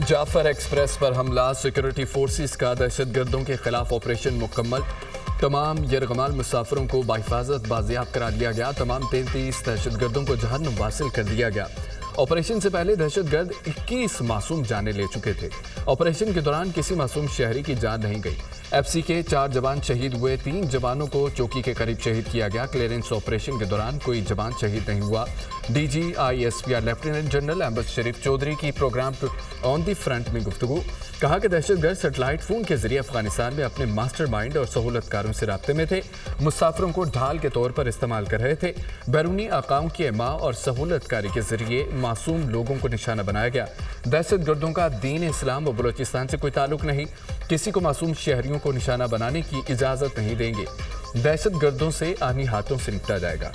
Jafar express पर हमला, security forces का दहशतगर्दों के खिलाफ ऑपरेशन मुकम्मल। तमाम यरगमाल मुसाफिरों को बाहिफाजत बाजियाब करा लिया गया। तमाम 33 दहशतगर्दों को जहन्नुम वासिल कर दिया गया। ऑपरेशन से पहले दहशतगर्द 21 मासूम जानें ले चुके थे। ऑपरेशन के दौरान किसी मासूम शहरी की जान नहीं गई। एफसी के 4 जवान शहीद हुए, 3 जवानों को चौकी के करीब शहीद किया गया। क्लियरेंस ऑपरेशन के दौरान कोई जवान शहीद नहीं हुआ। DG ISPR lieutenant general Ahmed Sharif Chaudhry की प्रोग्राम ऑन द फ्रंट में गुफ्तगू। कहा कि दहशतगर्द सेटेलाइट फोन के जरिए अफगानिस्तान में अपने मास्टर माइंड और सहूलतकारों से राब्ते में थे। मुसाफिरों को ढाल के तौर पर इस्तेमाल कर रहे थे। बैरूनी आकाओं की एमा और सहूलतकारी के जरिए मासूम लोगों को निशाना बनाया गया। दहशतगर्दों का दीन इस्लाम और बलोचिस्तान से कोई ताल्लुक नहीं। किसी को मासूम शहरियों को निशाना बनाने की इजाजत नहीं देंगे। दहशतगर्दों से आनी हाथों से निपटा जाएगा।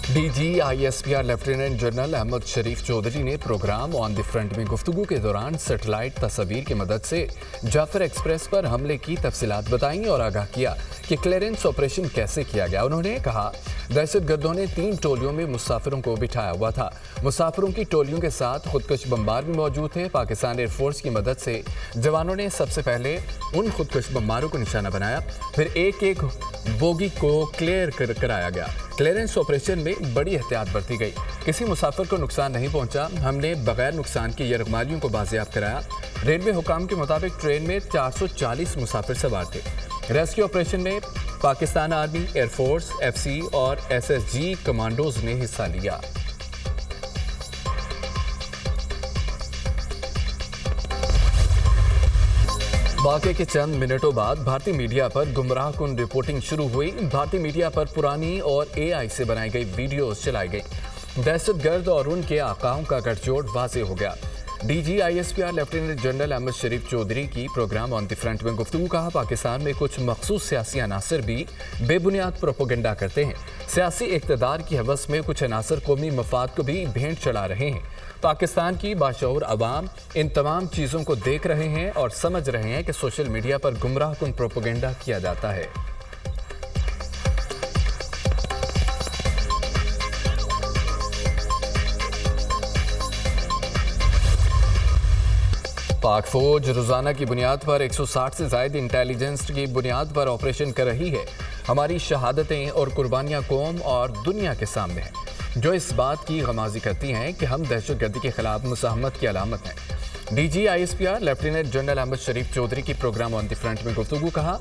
DG ISPR lieutenant general Ahmed Sharif Chaudhry ने प्रोग्राम ऑन द फ्रंट में गुफ्तगू के दौरान सैटेलाइट तस्वीर की मदद से जाफर एक्सप्रेस पर हमले की तफसीलात बताई और आगाह किया कि क्लियरेंस ऑपरेशन कैसे किया गया। उन्होंने कहा, दहशतगर्दों ने 3 टोलियों में मुसाफिरों को बिठाया हुआ था। मुसाफिरों की टोलियों के साथ खुदकश बमबार भी मौजूद थे। पाकिस्तान एयरफोर्स की मदद से जवानों ने सबसे पहले उन खुदकश बमबारों को निशाना बनाया, फिर एक एक बोगी को क्लियर कराया गया। क्लियरेंस ऑपरेशन में बड़ी एहतियात बरती गई। किसी मुसाफिर को नुकसान नहीं पहुंचा। हमने बगैर नुकसान के यरगमालियों को बाजियाब कराया। रेलवे हुकाम के मुताबिक ट्रेन में 440 मुसाफिर सवार थे। रेस्क्यू ऑपरेशन में पाकिस्तान आर्मी, एयरफोर्स, FC और SSG कमांडोज ने हिस्सा लिया। वाक़े के चंद मिनटों बाद भारतीय मीडिया पर गुमराह कुन रिपोर्टिंग शुरू हुई। भारतीय मीडिया पर पुरानी और AI से बनाई गई वीडियोस चलाई गई। दहशतगर्द और उनके आकाओं का गठजोड़ वाज़ेह हो गया। DG ISPR lieutenant general Ahmed Sharif Chaudhry की प्रोग्राम ऑन द फ्रंट में गुफ्तगू। कहा, पाकिस्तान में कुछ मखसूस सियासी अनासर भी बेबुनियाद प्रोपेगेंडा करते हैं। सियासी इक़्तिदार की हवस में कुछ अनासर कौमी मफाद को भी भेंट चढ़ा रहे हैं। पाकिस्तान की बाशऊर अवाम इन तमाम चीज़ों को देख रहे हैं और समझ रहे हैं कि सोशल मीडिया पर गुमराह कुन प्रोपेगेंडा किया जाता है। पाक फौज रोजाना की बुनियाद पर 160 से ज़ायद इंटेलिजेंस की बुनियाद पर ऑपरेशन कर रही है। हमारी शहादतें और कुर्बानियां कौम और दुनिया के सामने हैं, जो इस बात की गमाज़ी करती हैं कि हम दहशतगर्दी के खिलाफ मुसाहमत की अलामत हैं। DG ISPR lieutenant general Ahmed Sharif Chaudhry की प्रोग्राम ऑन द फ्रंट में गुफ्तगू। कहा,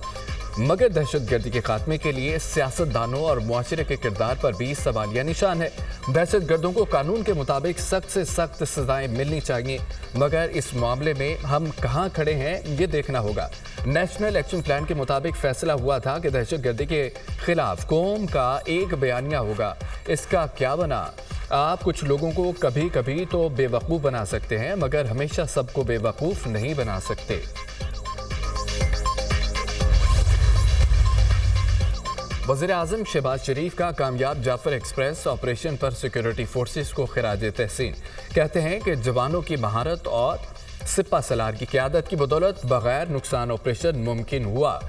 मगर दहशतगर्दी के खात्मे के लिए सियासतदानों और मुआशरे के किरदार पर भी सवालिया निशान है। दहशतगर्दों को कानून के मुताबिक सख्त से सख्त सजाएं मिलनी चाहिए, मगर इस मामले में हम कहां खड़े हैं ये देखना होगा। नेशनल एक्शन प्लान के मुताबिक फैसला हुआ था कि दहशतगर्दी के खिलाफ कौम का एक बयानिया होगा। इसका क्या बना? आप कुछ लोगों को कभी कभी तो बेवकूफ़ बना सकते हैं, मगर हमेशा सबको बेवकूफ़ नहीं बना सकते। वज़ीर आज़म शहबाज शरीफ का कामयाब जाफर एक्सप्रेस ऑपरेशन पर सिक्योरिटी फोर्सेस को खिराज तहसीन। कहते हैं कि जवानों की महारत और सिपा सलार की क़यादत की बदौलत बगैर नुकसान ऑपरेशन मुमकिन हुआ।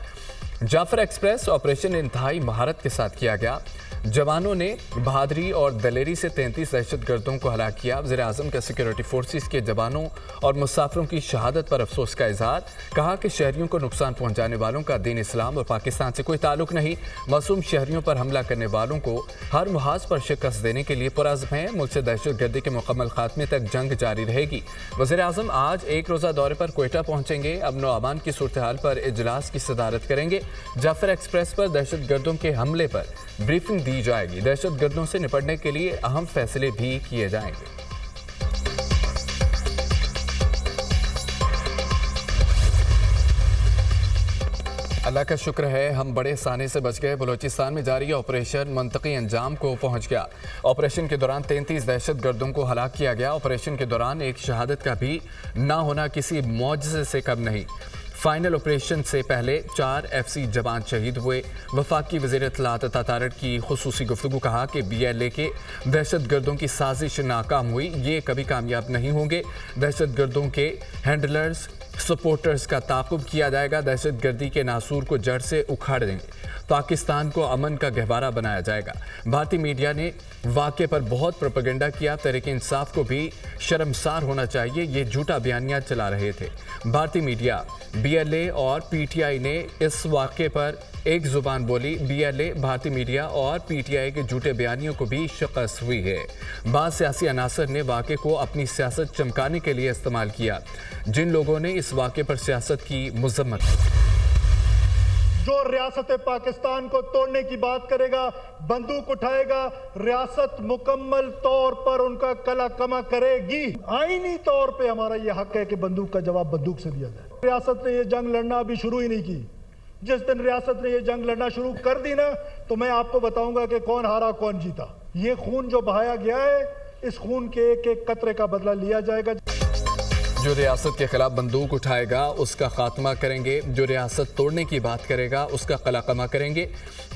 जाफर एक्सप्रेस ऑपरेशन इंतहाई महारत के साथ किया गया। जवानों ने बहादुरी और दलेरी से 33 दहशतगर्दों को हलाक किया। वज़ीर आज़म का सिक्योरिटी फोर्सेस के जवानों और मुसाफिरों की शहादत पर अफसोस का इजहार। कहा कि शहरियों को नुकसान पहुंचाने वालों का दीन इस्लाम और पाकिस्तान से कोई ताल्लुक नहीं। मासूम शहरियों पर हमला करने वालों को हर मुहाज पर शिकस्त देने के लिए पुरज़्म हैं। मुल्क से दहशतगर्दी के मुकम्मल खात्मे तक जंग जारी रहेगी। वज़ीर आज़म आज एक रोज़ा दौरे पर क्वेटा पहुंचेंगे। अमन व अमान की सूरत हाल पर इजलास की सदारत करेंगे। जाफर एक्सप्रेस पर दहशतगर्दों के हमले पर ब्रीफिंग दी जाएगी। दहशतगर्दों से निपटने के लिए अहम फैसले भी किए जाएंगे। अल्लाह का शुक्र है हम बड़े साने से बच गए। बलोचिस्तान में जारी ऑपरेशन मंतकी अंजाम को पहुंच गया। ऑपरेशन के दौरान 33 दहशतगर्दों को हलाक किया गया। ऑपरेशन के दौरान एक शहादत का भी ना होना किसी मौजज़े से कम नहीं। फाइनल ऑपरेशन से पहले 4 FC जवान शहीद हुए। वफाकी वज़ीर इत्तलात तारड़ की खुसूसी गुफ्तगू। कहा कि BLA के दहशतगर्दों की साजिश नाकाम हुई, ये कभी कामयाब नहीं होंगे। दहशतगर्दों के हैंडलर्स सपोर्टर्स का ताक़ुब किया जाएगा, दहशतगर्दी के नासूर को जड़ से उखाड़ देंगे, पाकिस्तान को अमन का गहवारा बनाया जाएगा। भारतीय मीडिया ने वाक़े पर बहुत प्रोपेगेंडा किया, तहरीक इंसाफ को भी शर्मसार होना चाहिए, ये झूठा बयानिया चला रहे थे। भारतीय मीडिया, BLA और PTI ने इस वाक़े पर एक ज़ुबान बोली। BLA, भारतीय मीडिया और PTI के झूठे बयानियों को भी शिकस्त हुई है। बाद सियासी अनासर ने वाक़े को अपनी सियासत चमकाने के लिए इस्तेमाल किया। जिन लोगों ने इस वाक़े पर सियासत की मज़म्मत, जो रियासत पाकिस्तान को तोड़ने की बात करेगा, बंदूक उठाएगा, रियासत मुकम्मल तौर पर उनका कला कमा करेगी। आईनी तौर पे हमारा ये हक है कि बंदूक का जवाब बंदूक से दिया जाए। रियासत ने ये जंग लड़ना अभी शुरू ही नहीं की। जिस दिन रियासत ने ये जंग लड़ना शुरू कर दी ना, तो मैं आपको बताऊंगा कि कौन हारा कौन जीता। ये खून जो बहाया गया है, इस खून के एक एक कतरे का बदला लिया जाएगा। जो रियासत के खिलाफ बंदूक उठाएगा उसका खात्मा करेंगे, जो रियासत तोड़ने की बात करेगा उसका कलाकमा करेंगे।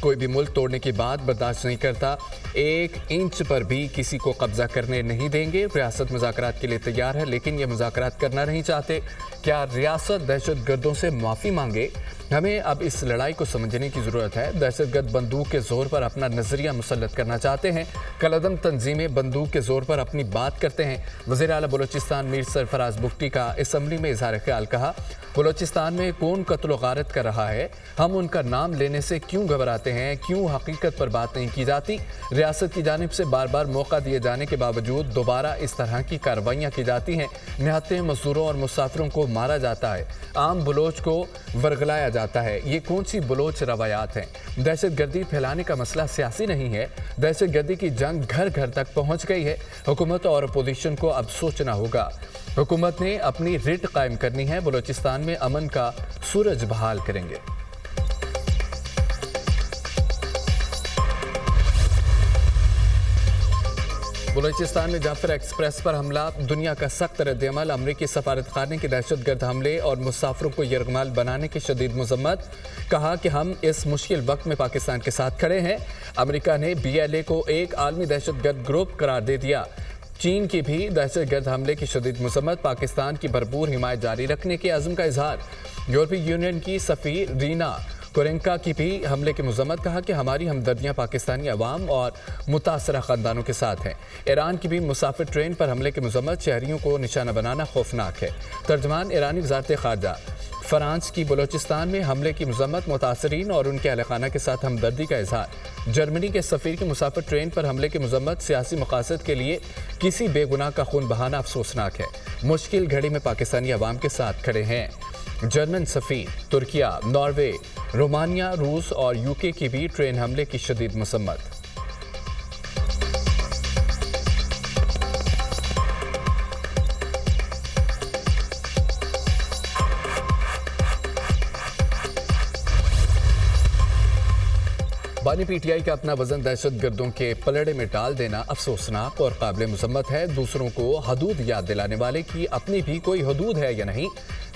कोई भी मुल्क तोड़ने की बात बर्दाश्त नहीं करता, 1 इंच पर भी किसी को कब्जा करने नहीं देंगे। रियासत मुज़ाकरात के लिए तैयार है, लेकिन ये मुज़ाकरात करना नहीं चाहते। क्या रियासत दहशतगर्दों से माफ़ी मांगे? हमें अब इस लड़ाई को समझने की ज़रूरत है। दहशतगर्द बंदूक के ज़ोर पर अपना नज़रिया मुसल्लत करना चाहते हैं, कलअदम तंजीमें बंदूक के ज़ोर पर अपनी बात करते हैं। वज़ीर आला बलोचिस्तान मीर सरफराज बुगटी का असम्बली में इज़हार ख्याल कहा, बलोचिस्तान में कौन कत्ल गारत कर रहा है, हम उनका नाम लेने से क्यों घबराते हैं, क्यों हकीकत पर बात नहीं की जाती। रियासत की जानिब से बार बार मौका दिए जाने के बावजूद दोबारा इस तरह की कार्रवाइयाँ की जाती हैं। निहत्ते मजदूरों और मुसाफिरों को मारा जाता है, आम बलोच को वर्गलाया जाता है। ये कौन सी बलोच रवायात हैं? दहशतगर्दी फैलाने का मसला सियासी नहीं है, दहशतगर्दी की जंग घर घर तक पहुँच गई है। हुकूमत और अपोजिशन को अब सोचना होगा। हुकूमत ने अपनी रिट कायम करनी है, बलोचिस्तान में अमन का सूरज बहाल करेंगे। बलोचिस्तान में जाफर एक्सप्रेस पर हमला, दुनिया का सख्त रद्द-ए-अमल। अमरीकी सफारतखाने के दहशतगर्द हमले और मुसाफिरों को यरगमाल बनाने की शदीद मजम्मत। कहा कि हम इस मुश्किल वक्त में पाकिस्तान के साथ खड़े हैं। अमरीका ने BLA को एक आलमी दहशतगर्द ग्रुप करार दे दिया। चीन की भी दहशतगर्द हमले की शदीद मजम्मत, पाकिस्तान की भरपूर हिमायत जारी रखने के अज़्म का इजहार। यूरोपीय यूनियन की सफ़ीर रीना कोरेंका की भी हमले की मजम्मत। कहा कि हमारी हमदर्दियाँ पाकिस्तानी अवाम और मुतासरा ख़ानदानों के साथ हैं। ईरान की भी मुसाफिर ट्रेन पर हमले की मजम्मत, शहरियों को निशाना बनाना खौफनाक है। तर्जमान ईरानी वज़ारत ख़ारजा फ्रांस की बलोचिस्तान में हमले की मजम्मत, मुतासरीन और उनके अहल खाना के साथ हमदर्दी का इजहार। जर्मनी के सफ़ीर की मुसाफिर ट्रेन पर हमले की मजम्मत, सियासी मकासद के लिए किसी बेगुनाह का खून बहाना अफसोसनाक है। मुश्किल घड़ी में पाकिस्तानी अवाम के साथ खड़े हैं। जर्मन सफ़ीर, तुर्किया, नॉर्वे, रोमानिया, रूस और UK की भी ट्रेन हमले की शदीद मसम्मत। बानी PTI का अपना वजन दहशतगर्दों के पलड़े में डाल देना अफसोसनाक और काबिल मजम्मत है। दूसरों को हदूद याद दिलाने वाले की अपनी भी कोई हदूद है या नहीं।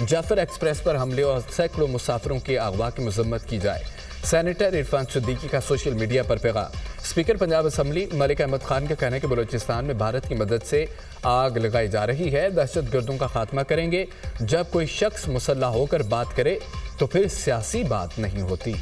जाफर एक्सप्रेस पर हमले और सैकड़ों मुसाफिरों के अगवा की मजम्मत की जाए। सेनेटर इरफान सिद्दीकी का सोशल मीडिया पर पैगाम। स्पीकर पंजाब असम्बली मलिक अहमद खान का कहना है कि बलोचिस्तान में भारत की मदद से आग लगाई जा रही है, दहशतगर्दों का खात्मा करेंगे। जब कोई शख्स मुसल्लह होकर बात करे तो फिर सियासी बात नहीं होती।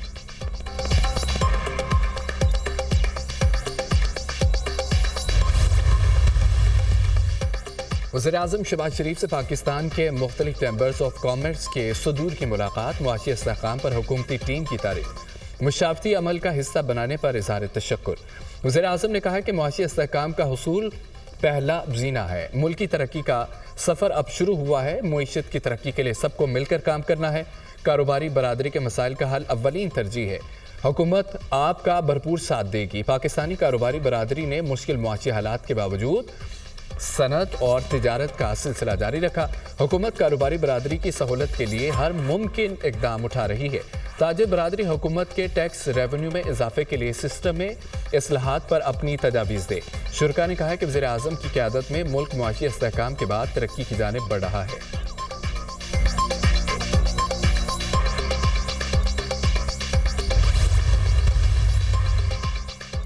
वज़ीर-ए-आज़म शहबाज शरीफ से पाकिस्तान के मुख्तलिफ चैम्बर्स ऑफ कॉमर्स के सदूर की मुलाकात, मुआशी इस्तेहकाम पर हुकूमती टीम की तारीफ, मुशावरती अमल का हिस्सा बनाने पर इज़हार तशक्कुर। वज़ीर-ए-आज़म ने कहा कि मुआशी इस्तेहकाम का हुसूल पहला जीना है। मुल्की तरक्की का सफ़र अब शुरू हुआ है। मुईशत की तरक्की के लिए सबको मिलकर काम करना है। कारोबारी बरादरी के मसाइल का हल अव्वलीन तरजीह है। हुकूमत आपका भरपूर साथ देगी। पाकिस्तानी कारोबारी बरादरी ने मुश्किल मुआशी हालात के बावजूद सनत और तिजारत का सिलसिला जारी रखा। हुकूमत कारोबारी बरादरी की सहूलत के लिए हर मुमकिन इकदाम उठा रही है। ताजिर बरादरी हुकूमत के टैक्स रेवेन्यू में इजाफे के लिए सिस्टम में इस्लाहात पर अपनी तजावीज़ दे। शुरका ने कहा है कि वज़ीर आज़म की क़यादत में मुल्क मुआशी इस्तेहकाम के बाद तरक्की की जानिब बढ़ रहा है।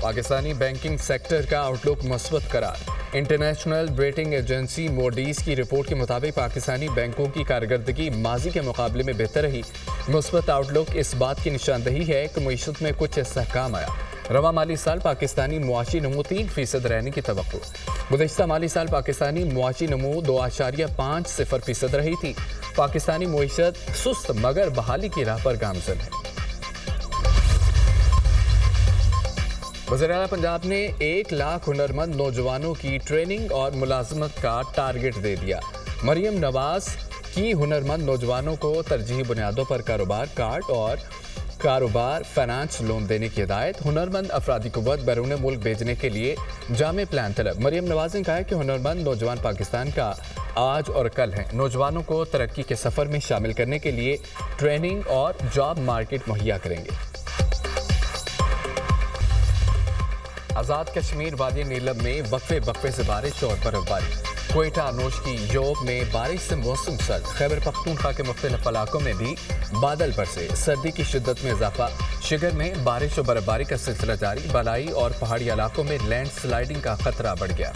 पाकिस्तानी बैंकिंग सेक्टर का आउटलुक मस्बत करार। इंटरनेशनल रेटिंग एजेंसी मोडीज की रिपोर्ट के मुताबिक पाकिस्तानी बैंकों की कारकर्दगी माजी के मुकाबले में बेहतर रही। मुस्बत आउटलुक इस बात की निशानदही है कि मईशत में कुछ इस्तेहकाम आया। रवा माली साल पाकिस्तानी मुआशी नमू 3% रहने की तवक्को। गुज़श्ता माली साल पाकिस्तानी मुआशी नमू 2.50% रही थी। पाकिस्तानी मईशत सुस्त मगर बहाली की राह पर गामजन है। वज़ीर-ए-आला पंजाब ने 1 लाख हुनरमंद नौजवानों की ट्रेनिंग और मुलाजमत का टारगेट दे दिया। मरियम नवाज की हुनरमंद नौजवानों को तरजीही बुनियादों पर कारोबार कार्ड और कारोबार फाइनेंस लोन देने की हिदायत। हुनरमंद अफरादी कुव्वत बैरून मुल्क भेजने के लिए जामे प्लान तलब। मरियम नवाज ने कहा कि हुनरमंद नौजवान पाकिस्तान का आज और कल हैं। नौजवानों को तरक्की के सफ़र में शामिल करने के लिए ट्रेनिंग और जॉब मार्केट मुहैया करेंगे। आज़ाद कश्मीर वादी नीलम में वक्फे से बारिश और बर्फबारी। कोयटा, नोशकी, योब में बारिश से मौसम सर्द। खैबर पख्तूनख्वा के मुख्तलिफ इलाकों में भी बादल बरसे। सर्दी की शिद्दत में इजाफा। शिगर में बारिश और बर्फबारी का सिलसिला जारी। बलाई और पहाड़ी इलाकों में लैंड स्लाइडिंग का खतरा बढ़ गया।